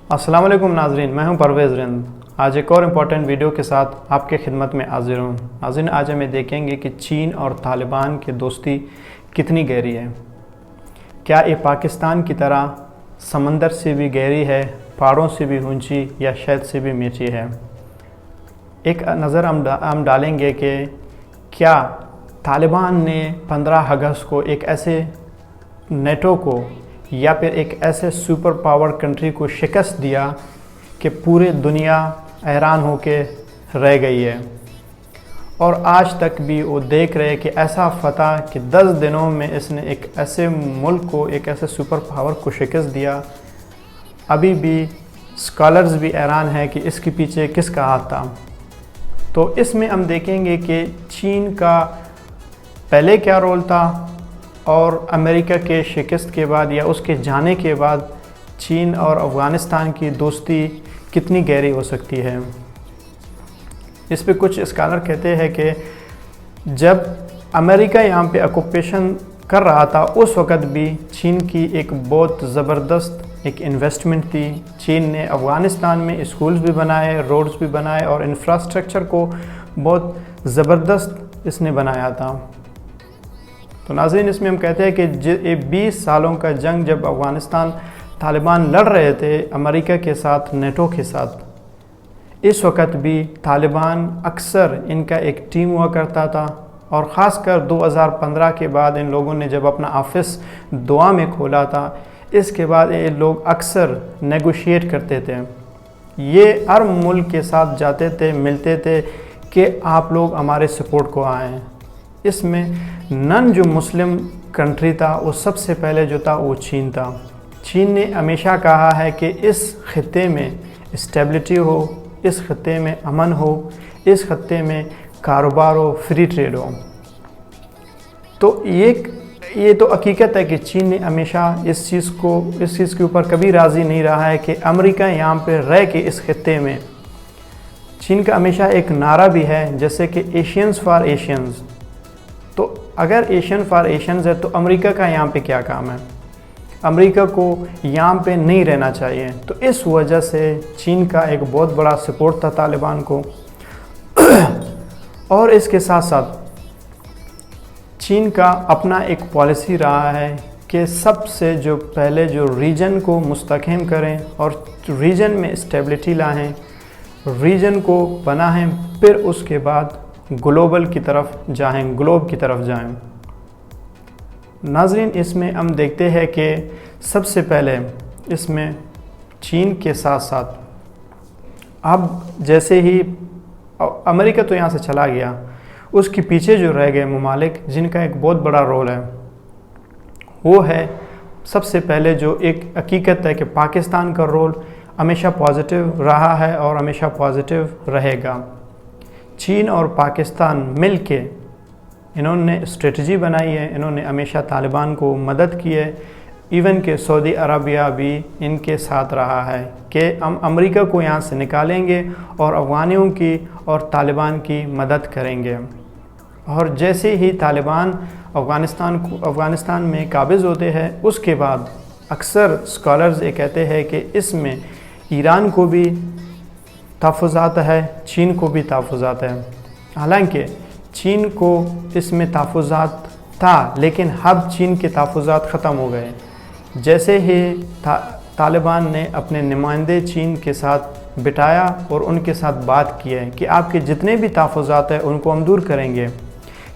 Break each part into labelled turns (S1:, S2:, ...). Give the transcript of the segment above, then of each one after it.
S1: अस्सलाम वालेकुम नाजरीन, मैं हूं परवेज़ रिंद। आज एक और इम्पॉर्टेंट वीडियो के साथ आपके खिदमत में हाजिर हूं। नाजरीन, आज हमें देखेंगे कि चीन और तालिबान की दोस्ती कितनी गहरी है। क्या ये पाकिस्तान की तरह समंदर से भी गहरी है, पहाड़ों से भी ऊंची या शहद से भी मीठी है। एक नज़र हम डालेंगे कि क्या तालिबान ने 15 अगस्त को एक ऐसे नेटो को या फिर एक ऐसे सुपर पावर कंट्री को शिकस्त दिया कि पूरी दुनिया हैरान होके रह गई है। और आज तक भी वो देख रहे हैं कि ऐसा फतह कि 10 दिनों में इसने एक ऐसे मुल्क को, एक ऐसे सुपर पावर को शिकस्त दिया। अभी भी स्कॉलर्स भी हैरान हैं कि इसके पीछे किसका हाथ था। तो इसमें हम देखेंगे कि चीन का पहले क्या रोल था और अमेरिका के शिकस्त के बाद या उसके जाने के बाद चीन और अफ़गानिस्तान की दोस्ती कितनी गहरी हो सकती है। इस पे कुछ स्कॉलर कहते हैं कि जब अमेरिका यहाँ पे ऑक्यूपेशन कर रहा था उस वक़्त भी चीन की एक बहुत ज़बरदस्त एक इन्वेस्टमेंट थी। चीन ने अफ़गानिस्तान में स्कूल्स भी बनाए, रोड्स भी बनाए और इंफ्रास्ट्रक्चर को बहुत ज़बरदस्त इसने बनाया था। तो नाज़रीन, इसमें हम कहते हैं कि 20 सालों का जंग जब अफ़गानिस्तान तालिबान लड़ रहे थे अमेरिका के साथ, नेटो के साथ, इस वक्त भी तालिबान अक्सर इनका एक टीम हुआ करता था। और ख़ासकर 2015 के बाद इन लोगों ने जब अपना ऑफिस दोहा में खोला था, इसके बाद ये लोग अक्सर नेगोशिएट करते थे। ये हर मुल्क के साथ जाते थे, मिलते थे कि आप लोग हमारे सपोर्ट को आएँ। इसमें नन जो मुस्लिम कंट्री था वो सबसे पहले जो था वो चीन था। चीन ने हमेशा कहा है कि इस खित्ते में स्टेबिलिटी हो, इस खित्ते में अमन हो, इस खित्ते में कारोबार हो, फ्री ट्रेड हो। तो ये तो हकीकत है कि चीन ने हमेशा इस चीज़ के ऊपर कभी राज़ी नहीं रहा है कि अमेरिका यहाँ पे रह के इस खित्ते में। चीन का हमेशा एक नारा भी है जैसे कि एशियंस फॉर एशियंस। तो अगर एशियन फॉर एशियंस है तो अमेरिका का यहाँ पे क्या काम है। अमेरिका को यहाँ पे नहीं रहना चाहिए। तो इस वजह से चीन का एक बहुत बड़ा सपोर्ट था तालिबान को। और इसके साथ साथ चीन का अपना एक पॉलिसी रहा है कि सबसे जो पहले जो रीजन को मुस्तहकम करें और रीजन में स्टेबिलिटी लाएं, रीजन को बनाएं, फिर उसके बाद ग्लोब की तरफ जाएं। नाज़रीन, इसमें हम देखते हैं कि सबसे पहले इसमें चीन के साथ साथ अब जैसे ही अमेरिका तो यहाँ से चला गया, उसके पीछे जो रह गए ममालिक जिनका एक बहुत बड़ा रोल है, वो है सबसे पहले जो एक हकीकत है कि पाकिस्तान का रोल हमेशा पॉजिटिव रहा है और हमेशा पॉजिटिव रहेगा। चीन और पाकिस्तान मिलके इन्होंने स्ट्रेटजी बनाई है, इन्होंने हमेशा तालिबान को मदद की है। इवन के सऊदी अरबिया भी इनके साथ रहा है कि हम अमेरिका को यहाँ से निकालेंगे और अफ़गानियों की और तालिबान की मदद करेंगे। और जैसे ही तालिबान अफ़गानिस्तान में काबिज़ होते हैं, उसके बाद अक्सर स्कॉलर्स ये कहते हैं कि इसमें ईरान को भी तहफ़्फ़ुज़ात है, चीन को भी तहफ़्फ़ुज़ात है। हालांकि चीन को इसमें तहफ़्फ़ुज़ात था, लेकिन अब चीन के तहफ़्फ़ुज़ात ख़त्म हो गए। जैसे ही तालिबान ने अपने नुमाइंदे चीन के साथ बिठाया और उनके साथ बात की है कि आपके जितने भी तहफ़्फ़ुज़ात हैं उनको हम दूर करेंगे।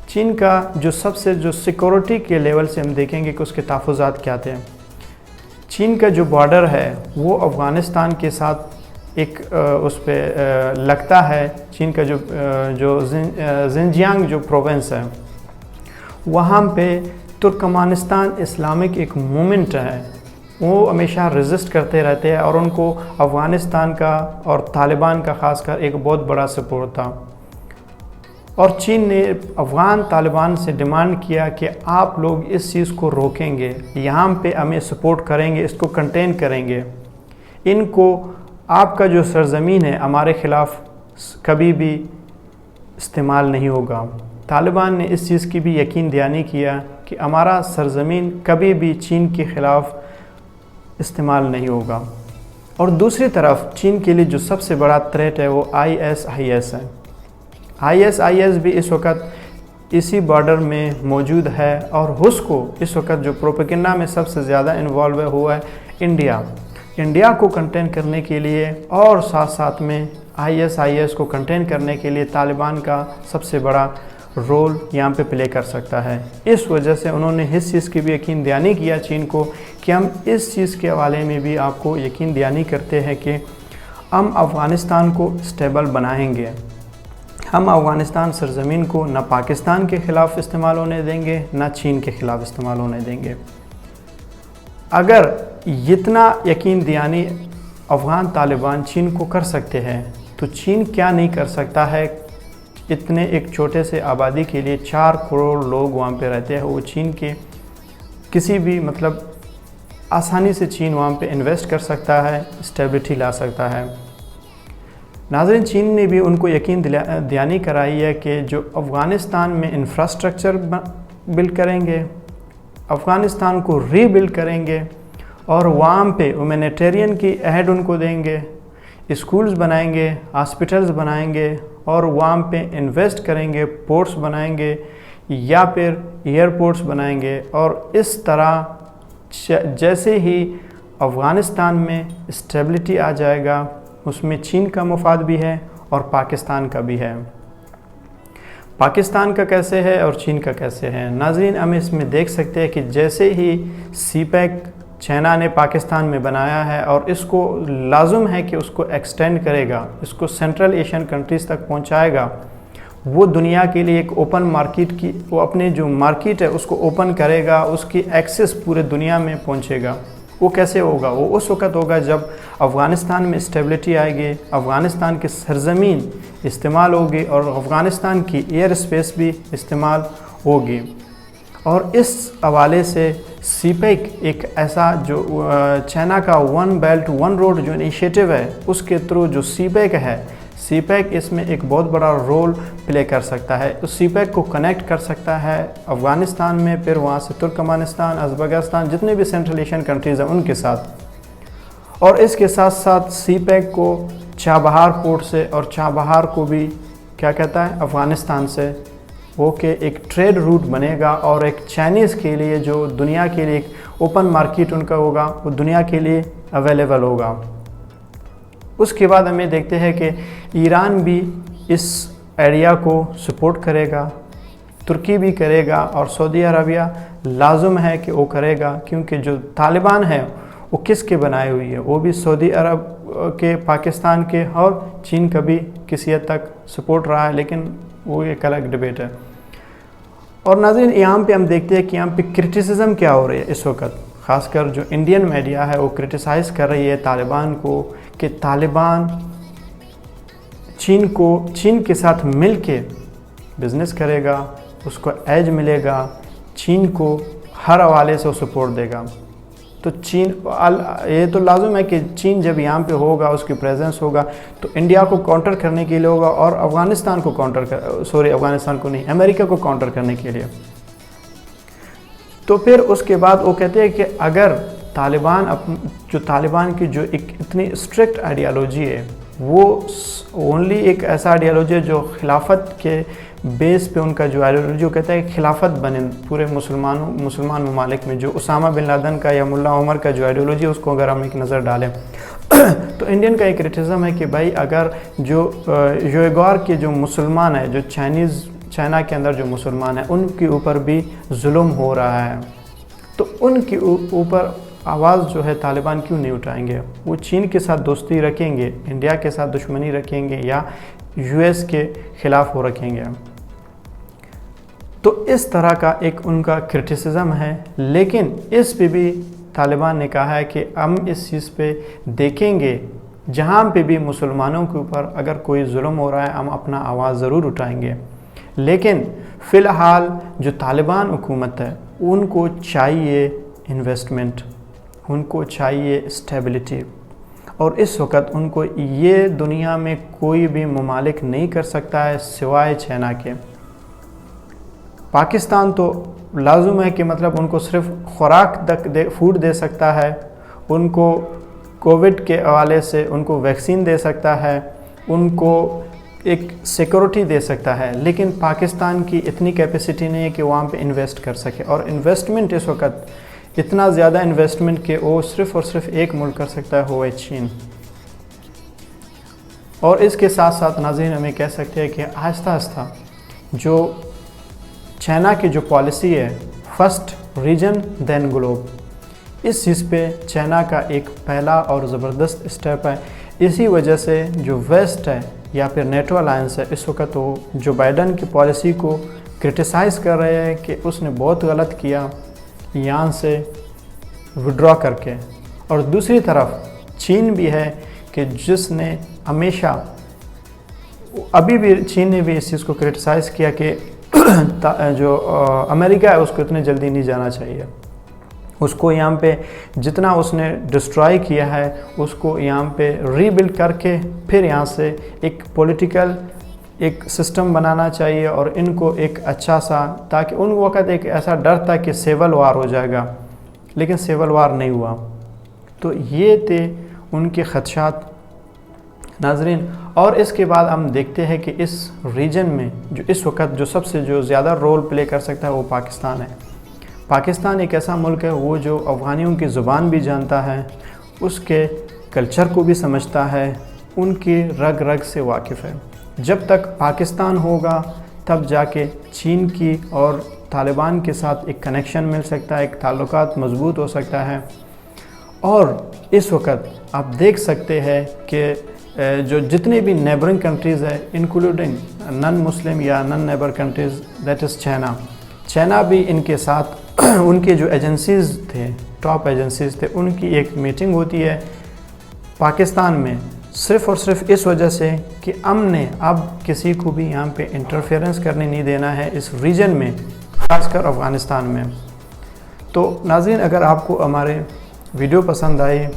S1: चीन का जो सिक्योरिटी के लेवल से हम देखेंगे कि उसके तहफ़्फ़ुज़ात क्या थे। चीन का जो बॉर्डर है वो अफ़गानिस्तान के साथ एक उस पर लगता है। चीन का जो जिनजियांग जो प्रोविंस है, वहाँ पे तुर्कमानिस्तान इस्लामिक एक मूवमेंट है, वो हमेशा रेजिस्ट करते रहते हैं और उनको अफ़गानिस्तान का और तालिबान का ख़ासकर एक बहुत बड़ा सपोर्ट था। और चीन ने अफ़गान तालिबान से डिमांड किया कि आप लोग इस चीज़ को रोकेंगे, यहाँ पे हमें सपोर्ट करेंगे, इसको कंटेन करेंगे, इनको आपका जो सरज़मीन है हमारे ख़िलाफ़ कभी भी इस्तेमाल नहीं होगा। तालिबान ने इस चीज़ की भी यकीन दहानी किया कि हमारा सरज़मीन कभी भी चीन के ख़िलाफ़ इस्तेमाल नहीं होगा। और दूसरी तरफ चीन के लिए जो सबसे बड़ा थ्रेट है वो ISIS है। ISIS भी इस वक्त इसी बॉर्डर में मौजूद है और उसको इस वक्त जो प्रोपेगेंडा में सबसे ज़्यादा इन्वॉल्व हुआ है इंडिया को कंटेन करने के लिए और साथ साथ में ISIS को कंटेन करने के लिए तालिबान का सबसे बड़ा रोल यहाँ पे प्ले कर सकता है। इस वजह से उन्होंने इस चीज़ की भी यकीन दहानी किया चीन को कि हम इस चीज़ के हवाले में भी आपको यकीन दहानी करते हैं कि हम अफ़गानिस्तान को स्टेबल बनाएंगे। हम अफ़गानिस्तान सरज़मीन को न पाकिस्तान के ख़िलाफ़ इस्तेमाल होने देंगे न चीन के ख़िलाफ़ इस्तेमाल होने देंगे। अगर इतना यकीन दहानी अफ़गान तालिबान चीन को कर सकते हैं तो चीन क्या नहीं कर सकता है। इतने एक छोटे से आबादी के लिए 4 करोड़ लोग वहाँ पे रहते हैं। वो चीन के किसी भी आसानी से चीन वहाँ पे इन्वेस्ट कर सकता है, स्टेबिलिटी ला सकता है। नाज़रीन, चीन ने भी उनको यकीन दहानी कराई है कि जो अफ़गानिस्तान में इंफ्रास्ट्रक्चर बिल्ड करेंगे, अफ़गानिस्तान को रीबिल्ड करेंगे और वहाँ पे ह्यूमैनिटेरियन की एड उनको देंगे, स्कूल्स बनाएंगे, हॉस्पिटल्स बनाएंगे और वहाँ पे इन्वेस्ट करेंगे, पोर्ट्स बनाएंगे या फिर एयरपोर्ट्स बनाएंगे। और इस तरह जैसे ही अफ़गानिस्तान में स्टेबिलिटी आ जाएगा उसमें चीन का मुफाद भी है और पाकिस्तान का भी है। पाकिस्तान का कैसे है और चीन का कैसे है नाज़रीन, हम इसमें देख सकते हैं कि जैसे ही CPEC चाइना ने पाकिस्तान में बनाया है और इसको लाजुम है कि उसको एक्सटेंड करेगा, इसको सेंट्रल एशियन कंट्रीज़ तक पहुंचाएगा, वो दुनिया के लिए एक ओपन मार्केट की वो अपने जो मार्केट है उसको ओपन करेगा, उसकी एक्सेस पूरे दुनिया में पहुंचेगा। वो कैसे होगा? वो उस वक़्त होगा जब अफ़गानिस्तान में स्टेबिलिटी आएगी, अफ़गानिस्तान की सरज़मीन इस्तेमाल होगी और अफ़गानिस्तान की एयर स्पेस भी इस्तेमाल होगी। और इस हवाले से CPEC एक ऐसा जो चाइना का वन बेल्ट वन रोड जो इनिशिएटिव है उसके थ्रू जो CPEC इसमें एक बहुत बड़ा रोल प्ले कर सकता है। उस CPEC को कनेक्ट कर सकता है अफ़गानिस्तान में, फिर वहाँ से तुर्कमेनिस्तान, उज़्बेकिस्तान, जितने भी सेंट्रल एशियन कंट्रीज़ हैं उनके साथ। और इसके साथ साथ CPEC को चाबहार पोर्ट से और चाबहार को भी क्या कहता है अफ़गानिस्तान से वो के एक ट्रेड रूट बनेगा और एक चाइनीज़ के लिए जो दुनिया के लिए एक ओपन मार्केट उनका होगा वो दुनिया के लिए अवेलेबल होगा। उसके बाद हमें देखते हैं कि ईरान भी इस एरिया को सपोर्ट करेगा, तुर्की भी करेगा और सऊदी अरबिया लाजुम है कि वो करेगा, क्योंकि जो तालिबान है वो किसके बनाए हुई है, वो भी सऊदी अरब के, पाकिस्तान के और चीन का भी किसी हद तक सपोर्ट रहा है, लेकिन वो एक अलग डिबेट है। और नाज़रीन, यहाँ पे हम देखते हैं कि यहाँ पे क्रिटिसिज्म क्या हो रही है इस वक्त, ख़ासकर जो इंडियन मीडिया है वो क्रिटिसाइज़ कर रही है तालिबान को कि तालिबान चीन के साथ मिल के बिज़नेस करेगा, उसको एज मिलेगा, चीन को हर हवाले से वो सपोर्ट देगा। तो ये तो लाजुम है कि चीन जब यहाँ पे होगा, उसकी प्रेजेंस होगा तो इंडिया को काउंटर करने के लिए होगा और अफ़गानिस्तान को नहीं, अमेरिका को काउंटर करने के लिए। तो फिर उसके बाद वो कहते हैं कि अगर तालिबान की जो एक इतनी स्ट्रिक्ट आइडियालॉजी है वो ओनली एक ऐसा आइडियालॉजी है जो खिलाफत के बेस पे उनका जो आइडियोलॉजी, वो कहता है कि खिलाफत बने पूरे मुसलमान ममालिक में, जो उसामा बिन लादेन का या मुल्ला उमर का जो आइडियोलॉजी है उसको अगर हम एक नज़र डालें तो इंडियन का एक क्रिटिसिज्म है कि भाई अगर जो योगोर के जो मुसलमान है, जो चाइना के अंदर जो मुसलमान है उनके ऊपर भी जुल्म हो रहा है, तो उनके ऊपर आवाज़ जो है तालिबान क्यों नहीं उठाएंगे? वो चीन के साथ दोस्ती रखेंगे, इंडिया के साथ दुश्मनी रखेंगे या US के ख़िलाफ़ हो रखेंगे? तो इस तरह का एक उनका क्रिटिसिज्म है। लेकिन इस पे भी तालिबान ने कहा है कि हम इस चीज़ पे देखेंगे, जहाँ पे भी मुसलमानों के ऊपर अगर कोई जुल्म हो रहा है हम अपना आवाज़ ज़रूर उठाएंगे। लेकिन फ़िलहाल जो तालिबान हुकूमत है उनको चाहिए इन्वेस्टमेंट, उनको चाहिए स्टेबिलिटी, और इस वक्त उनको ये दुनिया में कोई भी ममालिक नहीं कर सकता है सिवाय चाइना के। पाकिस्तान तो लाजुम है कि मतलब उनको सिर्फ खुराक तक फूड दे सकता है, उनको कोविड के हवाले से उनको वैक्सीन दे सकता है, उनको एक सिक्योरिटी दे सकता है, लेकिन पाकिस्तान की इतनी कैपेसिटी नहीं है कि वहाँ पे इन्वेस्ट कर सके। और इन्वेस्टमेंट इस वक्त इतना ज़्यादा इन्वेस्टमेंट कि वो सिर्फ़ और सिर्फ एक मुल्क कर सकता है, वो है चीन। और इसके साथ साथ नाज़रीन हमें कह सकते हैं कि आहिस्ता आहिस्ता जो चाइना की जो पॉलिसी है, फर्स्ट रीजन देन ग्लोब, इस चीज़ पे चाइना का एक पहला और ज़बरदस्त स्टेप है। इसी वजह से जो वेस्ट है या फिर नेटो अलायंस है, इस वक्त वो जो बाइडन की पॉलिसी को क्रिटिसाइज़ कर रहे हैं कि उसने बहुत गलत किया यहाँ से विड्रॉ करके। और दूसरी तरफ चीन भी है कि जिसने हमेशा, अभी भी चीन ने भी इस चीज़ को क्रिटिसाइज़ किया कि जो अमेरिका है उसको इतने जल्दी नहीं जाना चाहिए, उसको यहाँ पे जितना उसने डिस्ट्रॉय किया है उसको यहाँ पे रीबिल्ड करके फिर यहाँ से एक पॉलिटिकल एक सिस्टम बनाना चाहिए और इनको एक अच्छा सा, ताकि उन वक़्त एक ऐसा डर था कि सिविल वार हो जाएगा, लेकिन सिविल वार नहीं हुआ। तो ये थे उनके ख़दशात नाजरीन। और इसके बाद हम देखते हैं कि इस रीजन में जो इस वक्त जो सबसे जो ज़्यादा रोल प्ले कर सकता है वो पाकिस्तान है। पाकिस्तान एक ऐसा मुल्क है वो जो अफ़गानियों की ज़ुबान भी जानता है, उसके कल्चर को भी समझता है, उनकी रग रग से वाकिफ़ है। जब तक पाकिस्तान होगा तब जाके चीन की और तालिबान के साथ एक कनेक्शन मिल सकता है, एक ताल्लुकात मज़बूत हो सकता है। और इस वक्त आप देख सकते हैं कि जो जितने भी नेबरिंग कंट्रीज़ है, इंक्लूडिंग नन मुस्लिम या non neighbour countries, that is China भी इनके साथ उनके जो एजेंसीज़ थे, टॉप एजेंसीज़ थे, उनकी एक मीटिंग होती है पाकिस्तान में, सिर्फ़ और सिर्फ इस वजह से कि हमने अब किसी को भी यहाँ पे इंटरफेरेंस करने नहीं देना है इस रीजन में, खासकर अफ़गानिस्तान में। तो नाज़रीन, अगर आपको हमारे वीडियो पसंद आए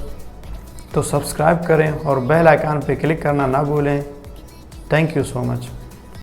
S1: तो सब्सक्राइब करें और बेल आइकन पे क्लिक करना ना भूलें। Thank you so much.